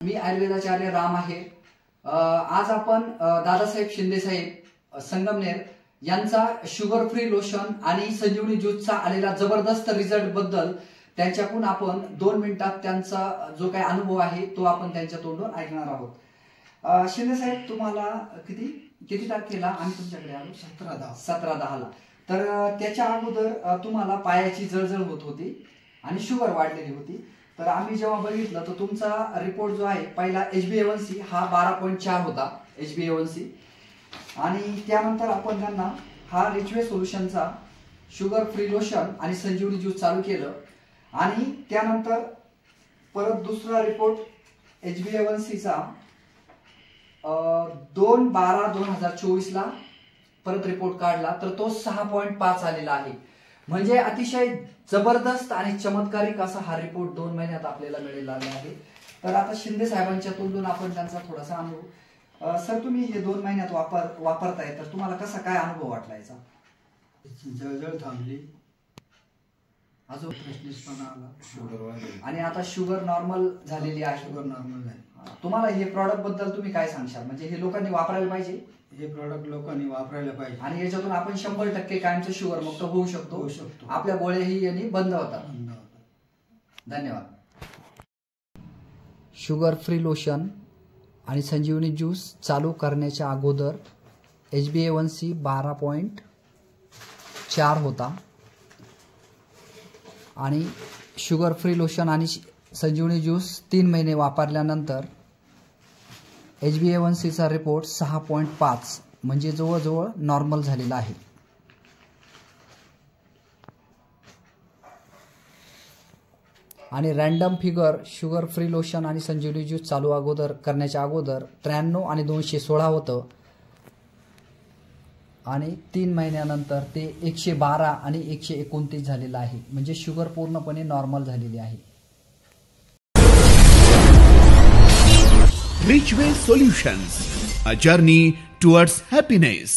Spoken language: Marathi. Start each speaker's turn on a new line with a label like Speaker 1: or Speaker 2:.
Speaker 1: मी आयुर्वेदाचार्य राम आहे। आज आपण दादासाहेब शिंदे साहेब संगमनेर यांचा शुगर फ्री लोशन आणि संजीवनी ज्यूसचा आलेला जबरदस्त रिझल्ट बद्दल त्यांच्याकडून आपण 2 मिनिटात त्यांचा जो काही अनुभव आहे तो आपण त्यांच्या तोंडून ऐकणार आहोत। शिंदे साहेब, तुम्हाला किती तारखेला आम्ही तुमच्याकडे आलो? 17/10 तर त्याच्या अगोदर तुम्हाला पायाची जळजळ होत होती आणि शुगर वाढलेली होती। तर आम्ही जेव्हा बघितलं तर तुमचा रिपोर्ट जो आहे पहिला HbA1c हा 12.4 होता HbA1c, आणि त्यानंतर आपण त्यांना हा रिचवे सोल्युशनचा शुगर फ्री लोशन आणि संजीवनी ज्यूस चालू केलं, आणि त्यानंतर परत दुसरा रिपोर्ट HbA1c चा 2/12/2024 ला परत रिपोर्ट काढला तर तो 6.5 आलेला आहे। म्हणजे अतिशय जबरदस्त आणि चमत्कारिक असा हा रिपोर्ट 2 महिन्यात आपल्याला मिळालेला आहे। तर आता शिंदे साहेबांच्या तोंडून आपण त्यांचा थोडासा अनुभव, सर तुम्ही हे 2 महिन्यात वापरताय तर तुम्हाला कसा काय अनुभव वाटला याचा?
Speaker 2: जळजळ थांबली,
Speaker 1: अजून
Speaker 2: फ्रेशनेसपणा आला, शुगर वाढली
Speaker 1: आणि आता शुगर नॉर्मल झालेली आहे।
Speaker 2: शुगर नॉर्मल झाली।
Speaker 1: तुम्हाला हे प्रॉडक्ट बद्दल तुम्ही काय सांगशाल? म्हणजे हे लोकांनी वापरायला पाहिजे,
Speaker 2: हे प्रॉडक्ट लोकांनी वापरायला पाहिजे,
Speaker 1: आणि याच्यातून आपण 100% कायमचं शुगर मुक्त होऊ शकतो। आपल्या गोळ्याही यांनी बंद होतात। धन्यवाद। शुगर फ्री लोशन आणि संजीवनी ज्यूस चालू करण्याच्या अगोदर HbA1c 12.4 होता, आणि शुगर फ्री लोशन आणि संजीवनी ज्यूस 3 महिने वापरल्यानंतर HbA1c चा रिपोर्ट 6.5 म्हणजे जवळजवळ नॉर्मल झालेला आहे। आणि random figure sugar free lotion आणि संजीवनी ज्यूस चालू करण्याच्या अगोदर 93 आणि 216 होतं, आणि 3 महिन्यानंतर ते 112 आणि 129 झालेलं आहे। म्हणजे शुगर पूर्णपणे नॉर्मल झालेली आहे।
Speaker 3: Richway Solutions, a journey towards happiness.